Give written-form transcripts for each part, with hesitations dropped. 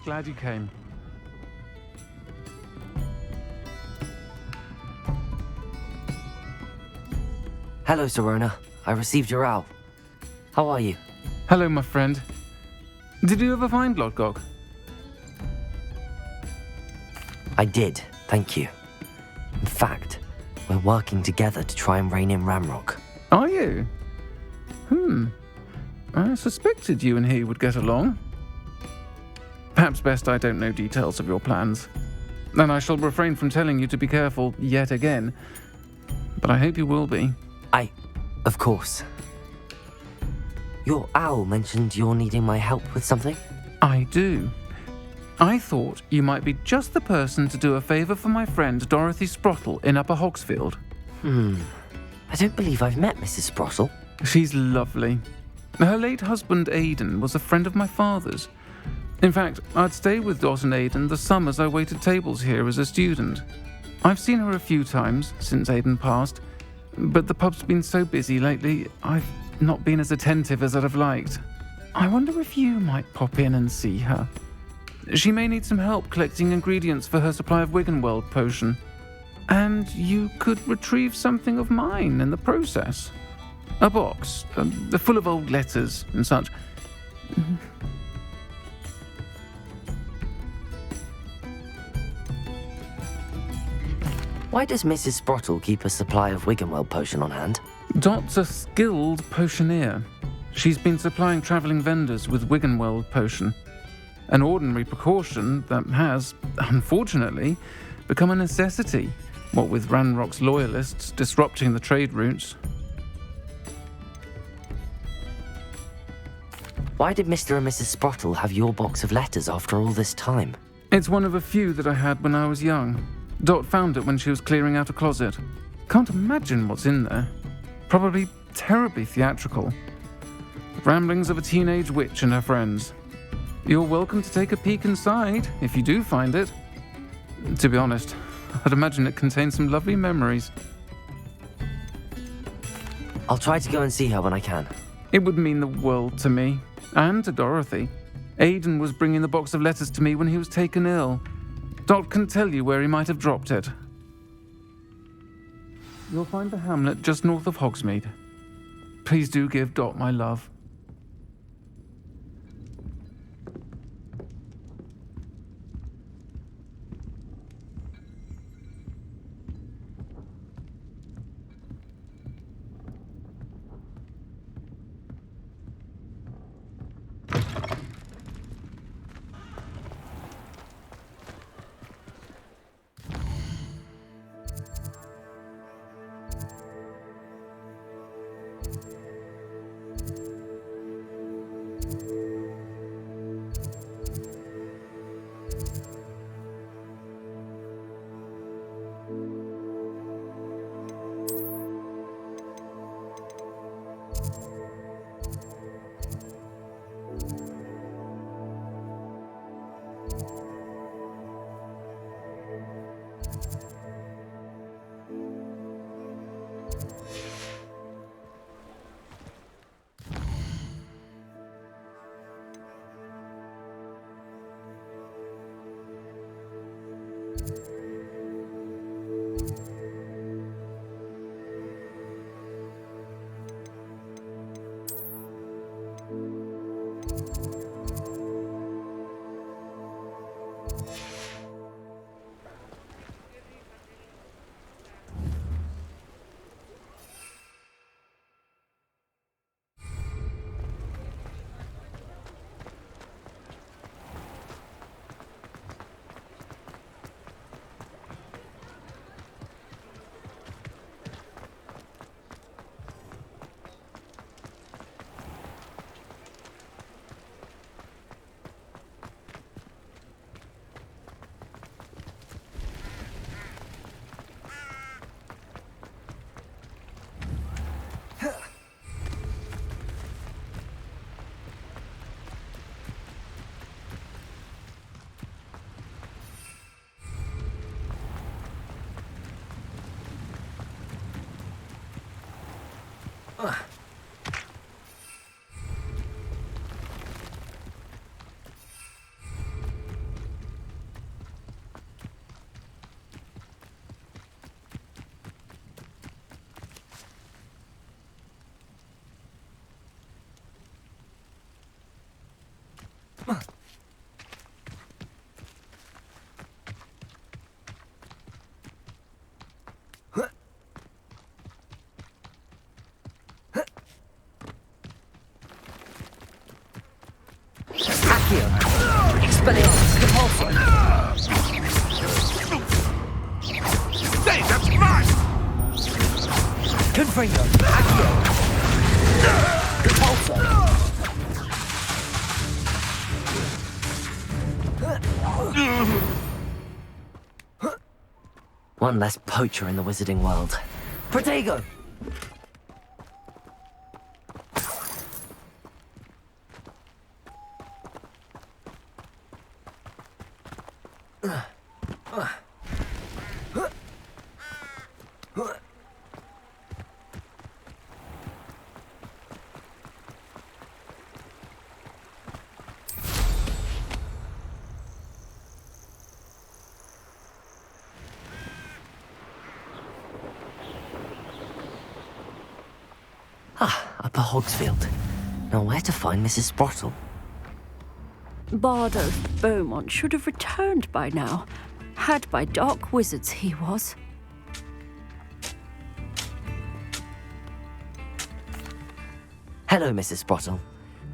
glad you came. Hello, Sirona. I received your owl. How are you? Hello, my friend. Did you ever find Lodgok? I did, thank you. In fact, we're working together to try and rein in Ramrock. Are you? I suspected you and he would get along. Perhaps best I don't know details of your plans. And I shall refrain from telling you to be careful yet again. But I hope you will be. Of course. Your owl mentioned you're needing my help with something? I do. I thought you might be just the person to do a favour for my friend Dorothy Sprottle in Upper Hogsfield. I don't believe I've met Mrs. Sprottle. She's lovely. Her late husband Aidan was a friend of my father's. In fact, I'd stay with Dot and Aidan the summers I waited tables here as a student. I've seen her a few times since Aidan passed, but the pub's been so busy lately, I've not been as attentive as I'd have liked. I wonder if you might pop in and see her. She may need some help collecting ingredients for her supply of Wiggenweld potion. And you could retrieve something of mine in the process. A box, full of old letters and such. Why does Mrs. Sprottle keep a supply of Wiggenweld potion on hand? Dot's a skilled potioneer. She's been supplying travelling vendors with Wiggenweld potion. An ordinary precaution that has, unfortunately, become a necessity, what with Ranrock's loyalists disrupting the trade routes. Why did Mr. and Mrs. Sprottle have your box of letters after all this time? It's one of a few that I had when I was young. Dot found it when she was clearing out a closet. Can't imagine what's in there. Probably terribly theatrical. The ramblings of a teenage witch and her friends. You're welcome to take a peek inside, if you do find it. To be honest, I'd imagine it contains some lovely memories. I'll try to go and see her when I can. It would mean the world to me, and to Dorothy. Aidan was bringing the box of letters to me when he was taken ill. Dot can tell you where he might have dropped it. You'll find the hamlet just north of Hogsmeade. Please do give Dot my love. Expelliarmus compulsion. Hey, that's mine! Confringo. Accio. Compulso. One less poacher in the wizarding world. Protego! Upper Hogsfield. Now where to find Mrs. Sprottle? Bardo Beaumont should have returned by now. Had by dark wizards he was. Hello, Mrs. Sprottle.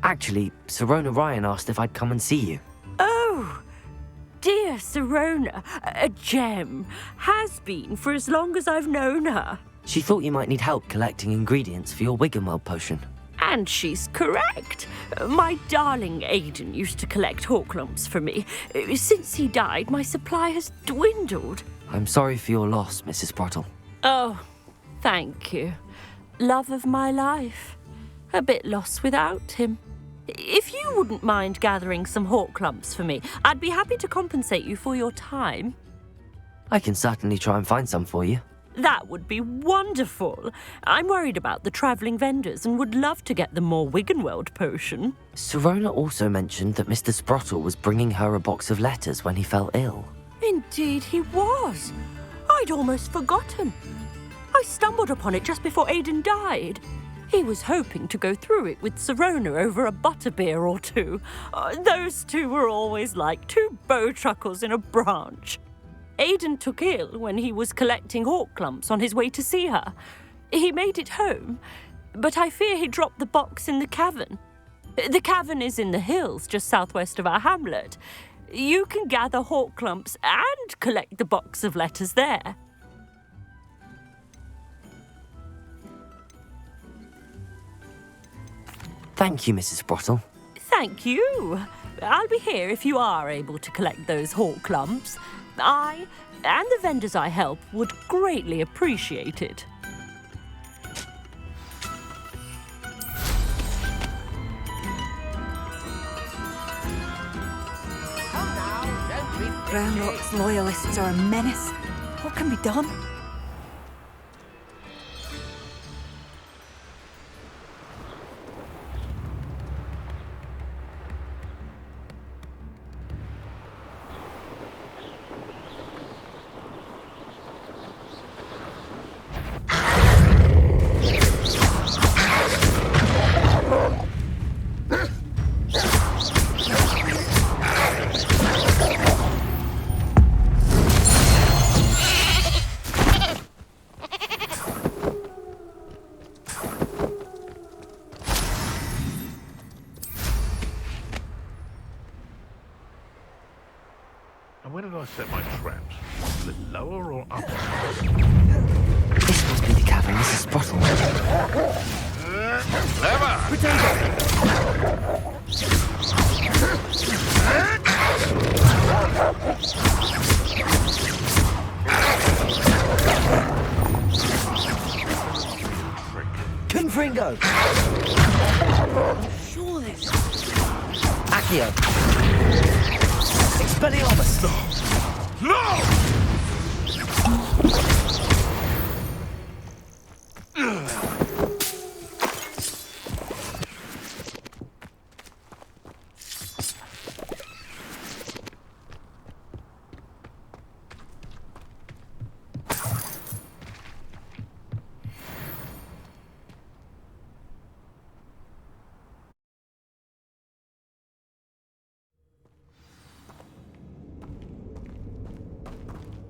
Actually, Sirona Ryan asked if I'd come and see you. Oh, dear Sirona, a gem. Has been for as long as I've known her. She thought you might need help collecting ingredients for your Wiggenweld potion. And she's correct. My darling Aidan used to collect Horklumps for me. Since he died, my supply has dwindled. I'm sorry for your loss, Mrs. Sprottle. Oh, thank you. Love of my life. A bit lost without him. If you wouldn't mind gathering some Horklumps for me, I'd be happy to compensate you for your time. I can certainly try and find some for you. That would be wonderful. I'm worried about the travelling vendors and would love to get them more Wiggenweld potion. Sirona also mentioned that Mr. Sprottle was bringing her a box of letters when he fell ill. Indeed he was. I'd almost forgotten. I stumbled upon it just before Aidan died. He was hoping to go through it with Sirona over a butterbeer or two. Those two were always like two bowtruckles in a branch. Aidan took ill when he was collecting Horklumps on his way to see her. He made it home, but I fear he dropped the box in the cavern. The cavern is in the hills just southwest of our hamlet. You can gather Horklumps and collect the box of letters there. Thank you, Mrs. Sprottle. Thank you. I'll be here if you are able to collect those Horklumps. I and the vendors I help would greatly appreciate it. Groundrock's loyalists are a menace. What can be done? And where did I set my traps? A little lower or up? This must be the cavern, Mrs. Sprottle. Clever! Confringo! Sure this. Accio! Expelliarmus! No!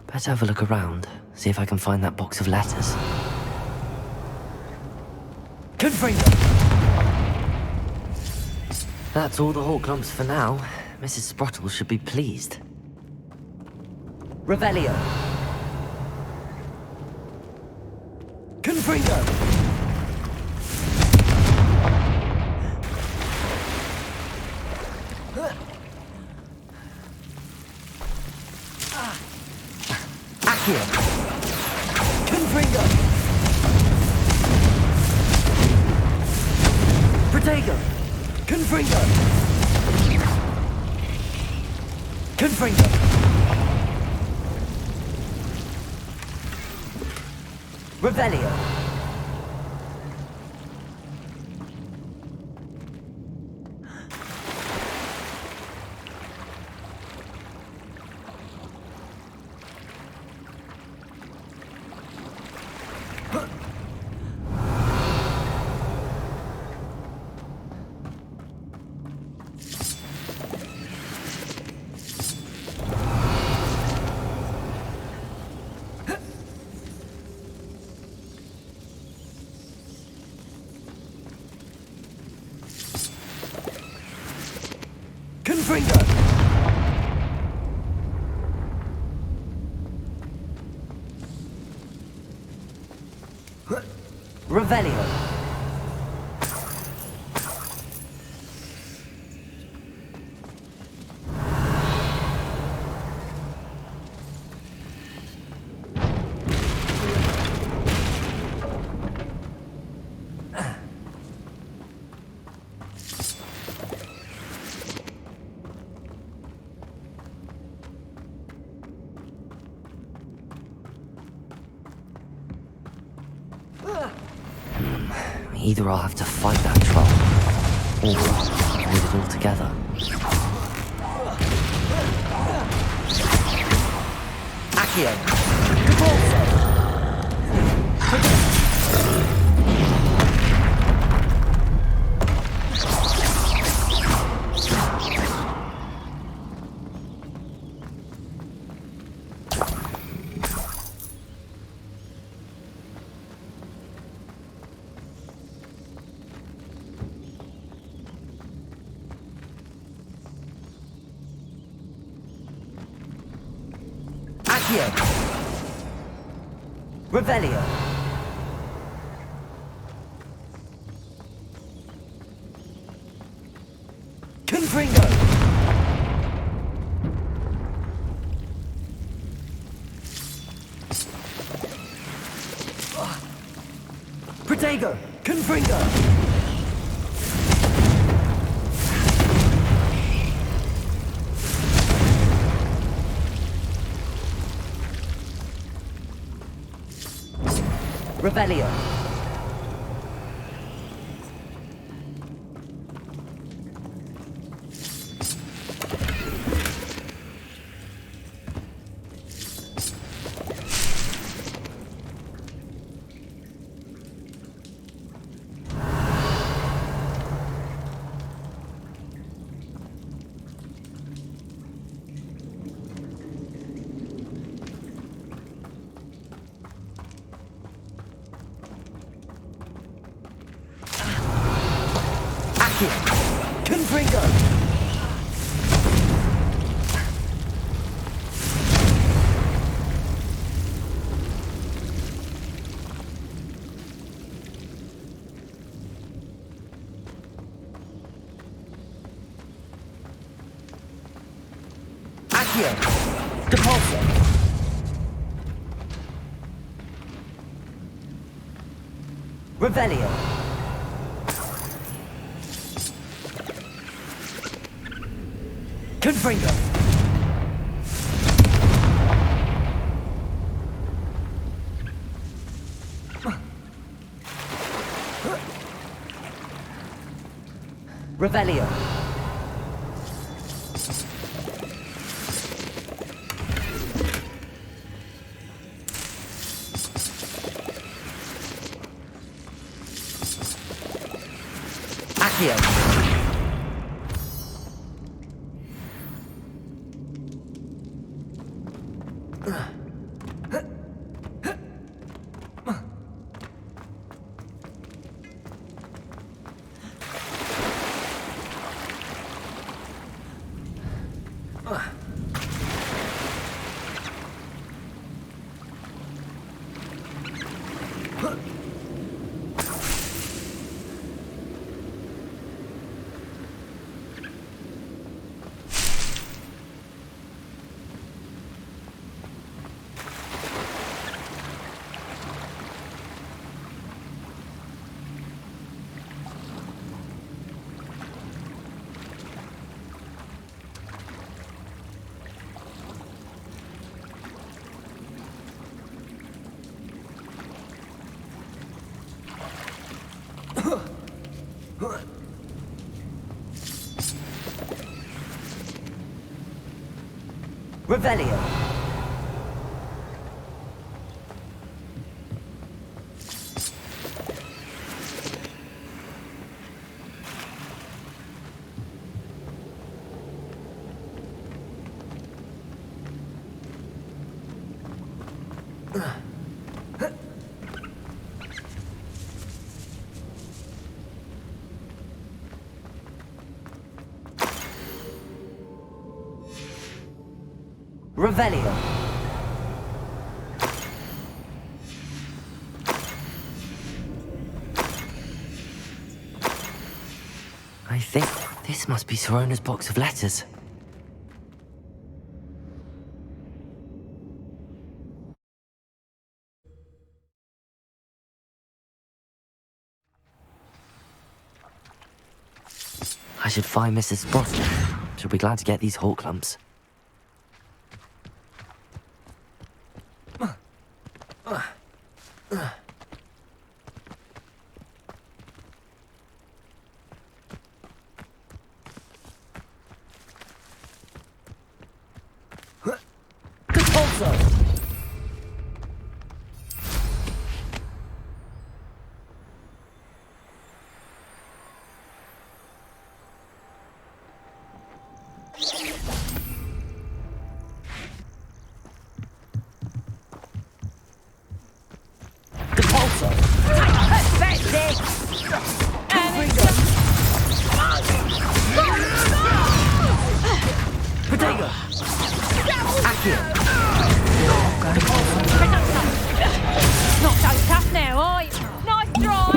Better have a look around, see if I can find that box of letters. Confringo! That's all the Horklumps for now. Mrs. Sprottle should be pleased. Revelio. Confringo. Accio. Confringo. Protego. Confringo. Confringo. Revelio. Confringo. Revelio. Either I'll have to fight that troll, or avoid it altogether. Accio. Accio. Revelio. Confringo. Protego. Confringo. Revelio. Confringo. Accio. Depulso. Revelio. Confringo. Revelio. Accio. Revelio. Revelio. I think this must be Sirona's box of letters. I should find Mrs. Sprottle. She'll be glad to get these hawk lumps. Not so tough now, are you? Nice try.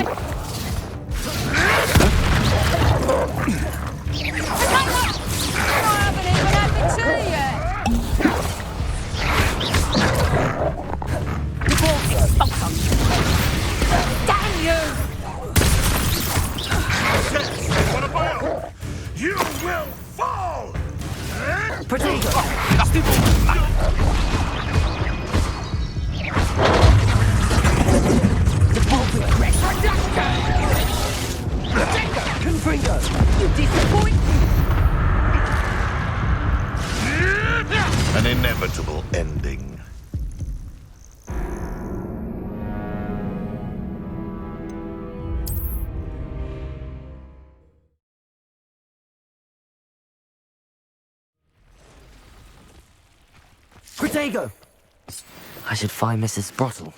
I haven't even had my tea yet. Damn you! What about? You will fall! You disappoint me. An inevitable ending. Protego! I should find Mrs. Sprottle.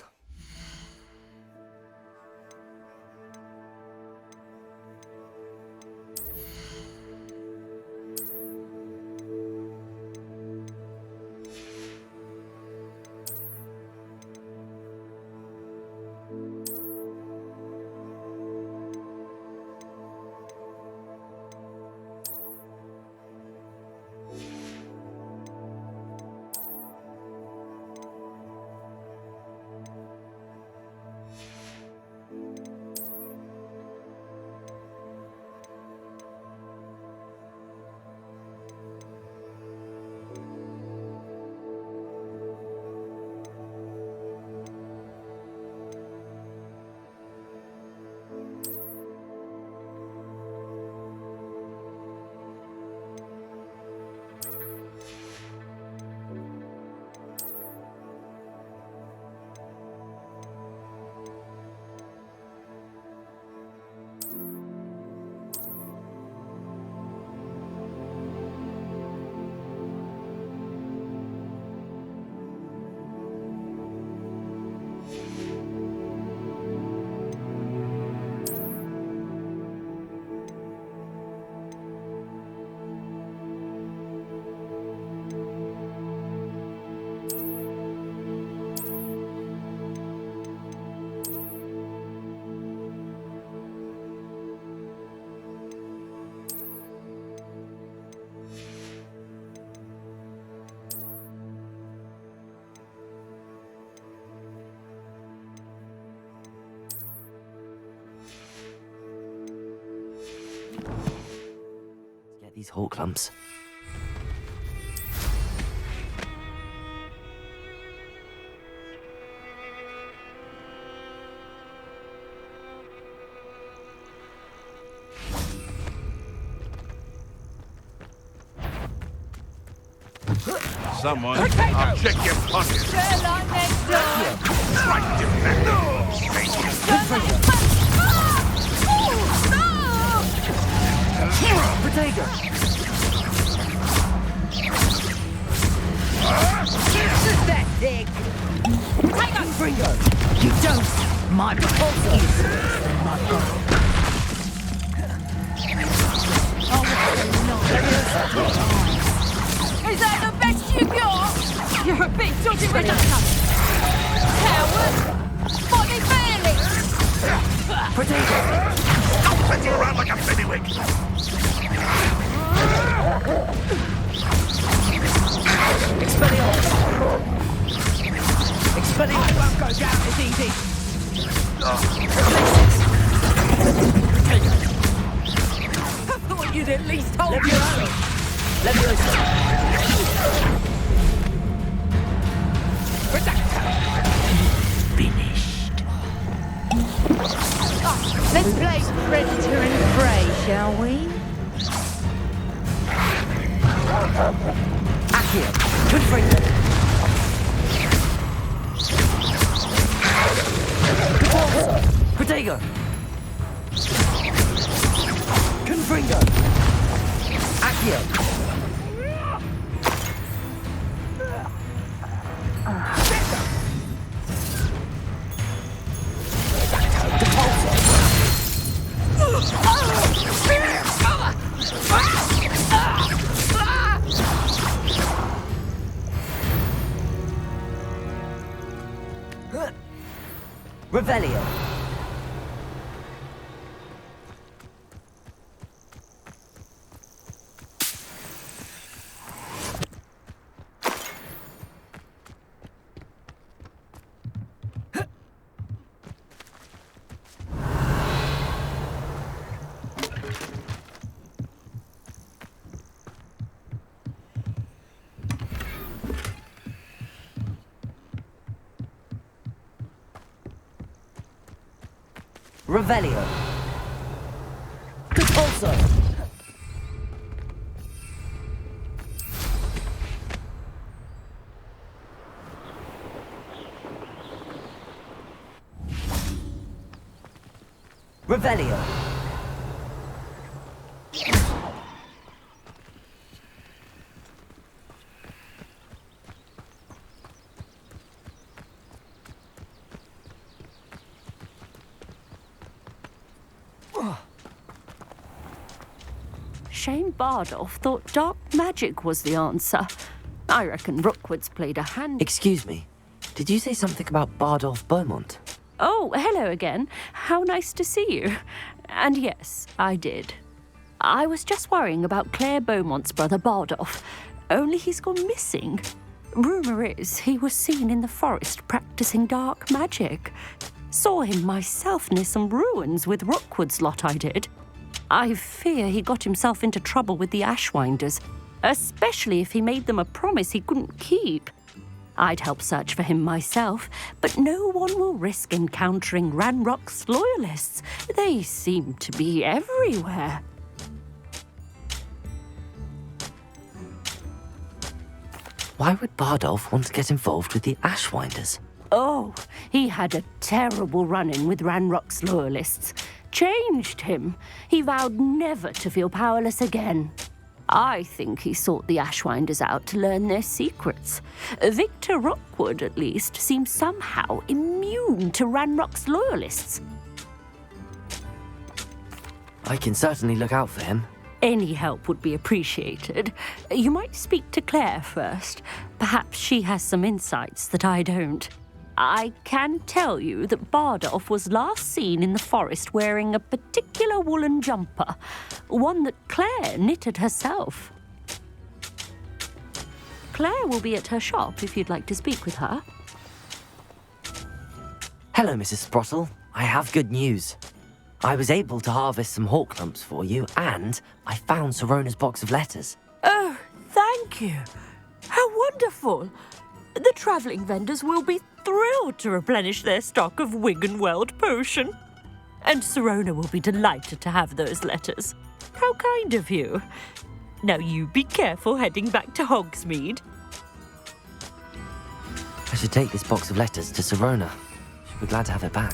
Get these hawk lumps. Someone, I'll check your pockets. Right in Potato! Pathetic! Potato! Fringo! You don't! My proposal is my goal. Is that the best you got? You're a big dodgy reductor. Coward! Body feeling! Potato! Don't fettle around like a fennywig. Expelliarmus! Expelliarmus won't go down as easy! I thought you'd at least hold your own. Leviosa! Finished. Let's play Predator and Prey, shall we? Accio! Confringo! Potato! Confringo! Accio! Revelio! Revelio! Compulso! Revelio! Shane Bardolph thought dark magic was the answer. I reckon Rookwood's played a hand. Excuse me, did you say something about Bardolph Beaumont? Oh, hello again. How nice to see you. And yes, I did. I was just worrying about Claire Beaumont's brother Bardolph, only he's gone missing. Rumour is he was seen in the forest practicing dark magic. Saw him myself near some ruins with Rookwood's lot I did. I fear he got himself into trouble with the Ashwinders, especially if he made them a promise he couldn't keep. I'd help search for him myself, but no one will risk encountering Ranrock's loyalists. They seem to be everywhere. Why would Bardolph want to get involved with the Ashwinders? Oh, he had a terrible run-in with Ranrock's loyalists. Changed him. He vowed never to feel powerless again. I think he sought the Ashwinders out to learn their secrets. Victor Rookwood, at least, seems somehow immune to Ranrock's loyalists. I can certainly look out for him. Any help would be appreciated. You might speak to Claire first. Perhaps she has some insights that I don't. I can tell you that Bardolph was last seen in the forest wearing a particular woolen jumper, one that Claire knitted herself. Claire will be at her shop if you'd like to speak with her. Hello, Mrs. Sprottle. I have good news. I was able to harvest some hawk lumps for you, and I found Sirona's box of letters. Oh, thank you. How wonderful. The travelling vendors will be thrilled to replenish their stock of Wiggenweld potion. And Sirona will be delighted to have those letters. How kind of you. Now you be careful heading back to Hogsmeade. I should take this box of letters to Sirona. She'll be glad to have it back.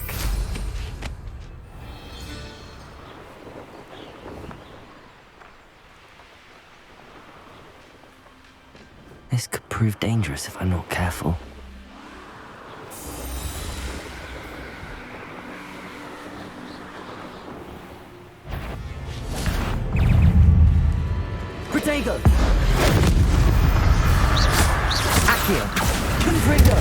This could prove dangerous if I'm not careful. Protego! Accio! Confringo!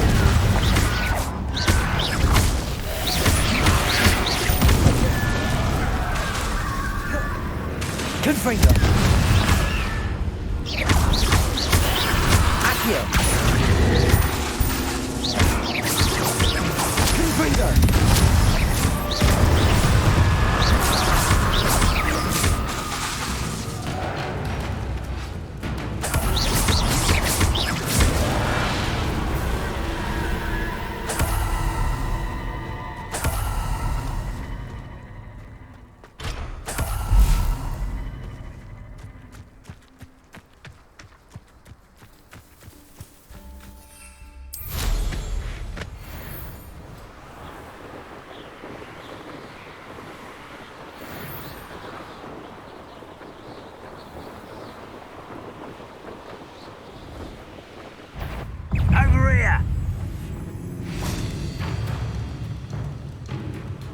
Confringo! Accio! Confringo!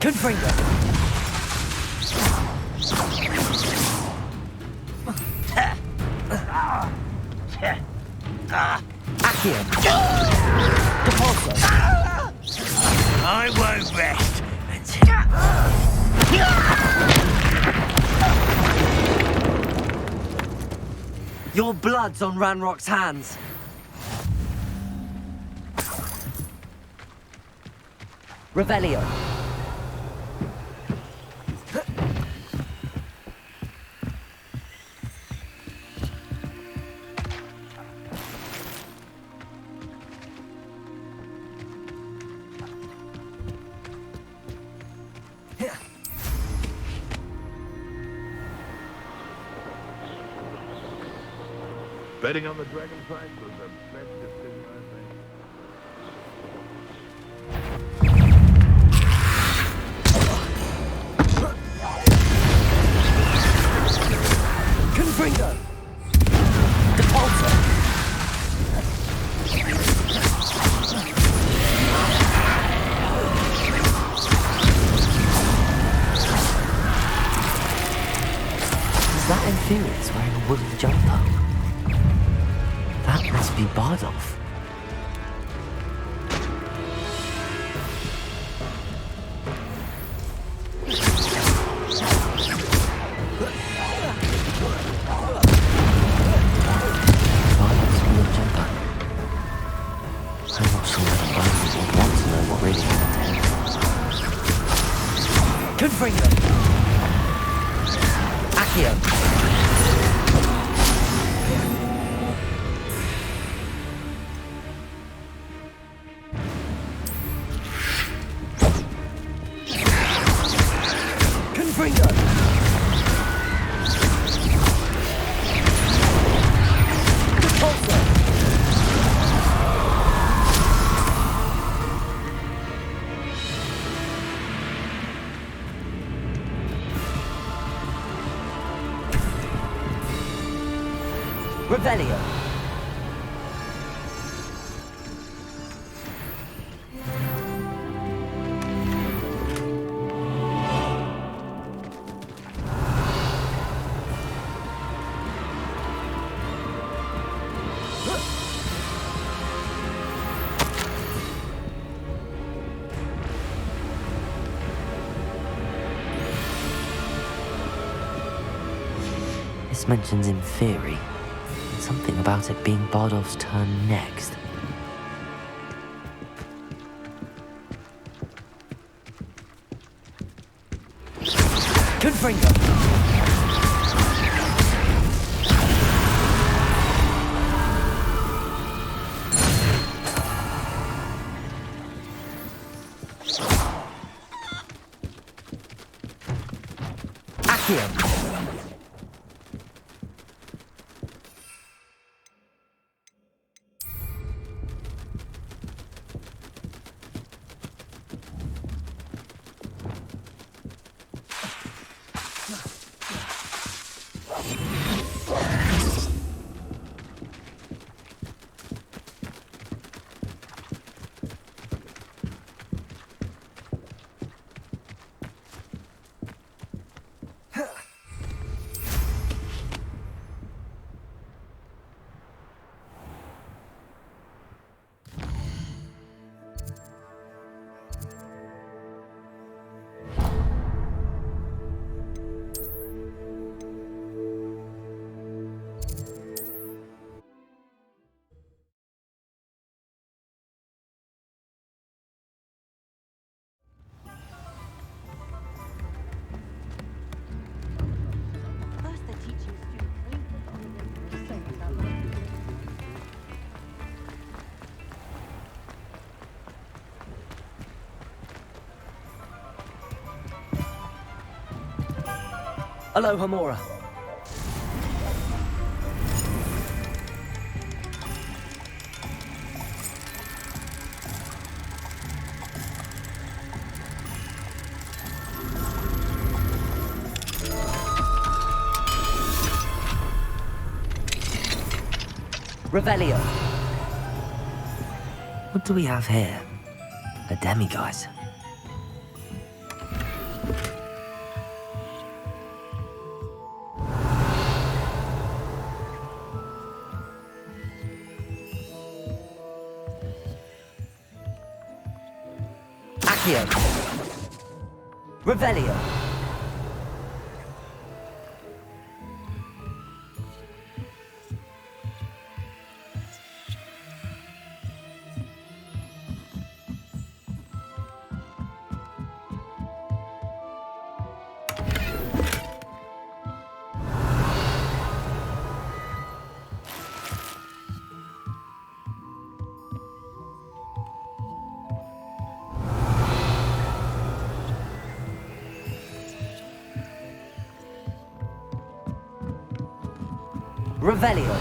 Confringo! Accio! Depulso! I won't rest until... Your blood's on Ranrock's hands. Revelio. Betting on the dragon fight was the best decision I made. Confringo! Depulso! Is that Infurious wearing a wooden jumper? That must be Bardolph. Bardolph's wooden jumper. I'm not sure that Bardolph would want to know what really happened to him. Confringo! Accio! Confringo! Depulso! Revelio! This mentions in theory, and something about it being Bardolph's turn next. Confringo! Accio! Aloha Mora. Revelio. What do we have here? A demiguise. Accio. Revelio. Revelio.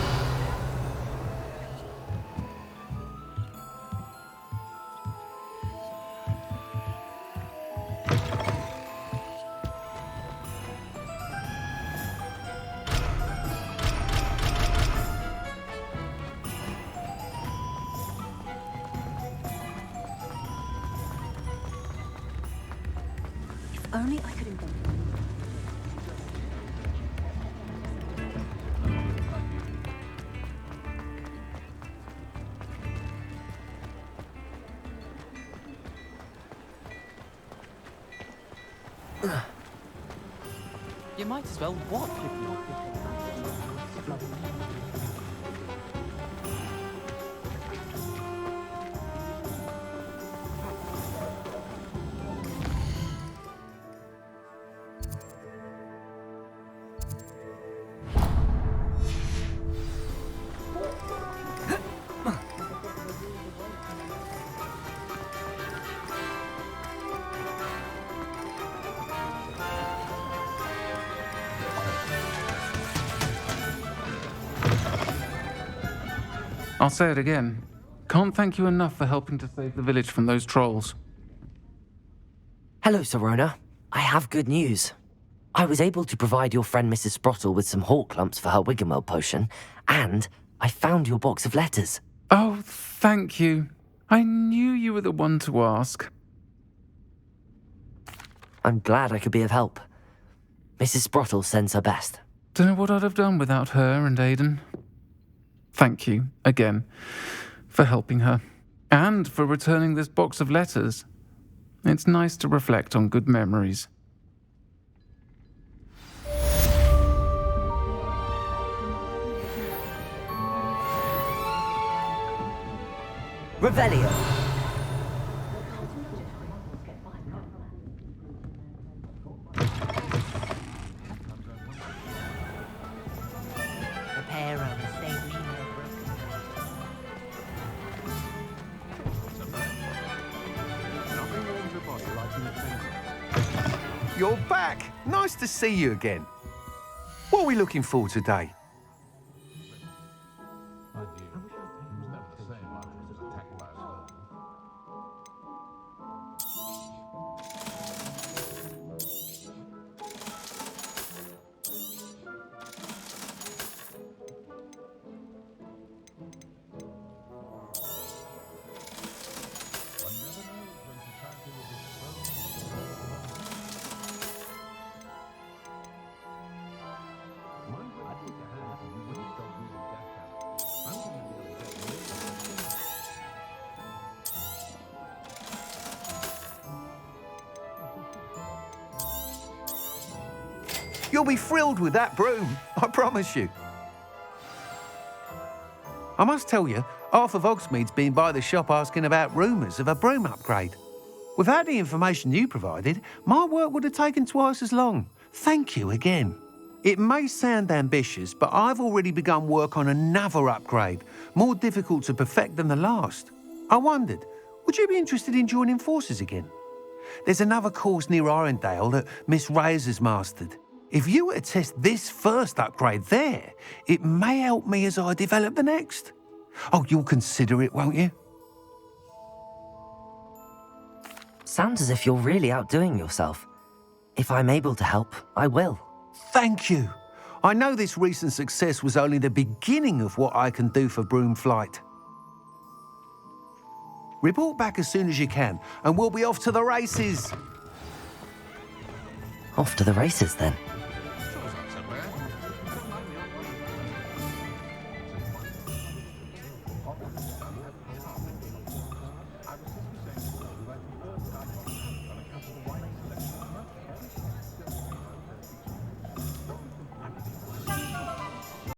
If only I could invent. You might as well watch it. I'll say it again. Can't thank you enough for helping to save the village from those trolls. Hello, Sirona. I have good news. I was able to provide your friend Mrs. Sprottle with some hawk lumps for her Wiggenweld potion, and I found your box of letters. Oh, thank you. I knew you were the one to ask. I'm glad I could be of help. Mrs. Sprottle sends her best. Don't know what I'd have done without her and Aidan. Thank you, again, for helping her. And for returning this box of letters. It's nice to reflect on good memories. Revelio. You're back. Nice to see you again. What are we looking for today? You'll be thrilled with that broom, I promise you. I must tell you, half of Hogsmeade's been by the shop asking about rumours of a broom upgrade. Without the information you provided, my work would have taken twice as long. Thank you again. It may sound ambitious, but I've already begun work on another upgrade, more difficult to perfect than the last. I wondered, would you be interested in joining forces again? There's another course near Irondale that Miss Reyes has mastered. If you were to test this first upgrade there, it may help me as I develop the next. Oh, you'll consider it, won't you? Sounds as if you're really outdoing yourself. If I'm able to help, I will. Thank you. I know this recent success was only the beginning of what I can do for Broomflight. Report back as soon as you can, and we'll be off to the races. Off to the races, then.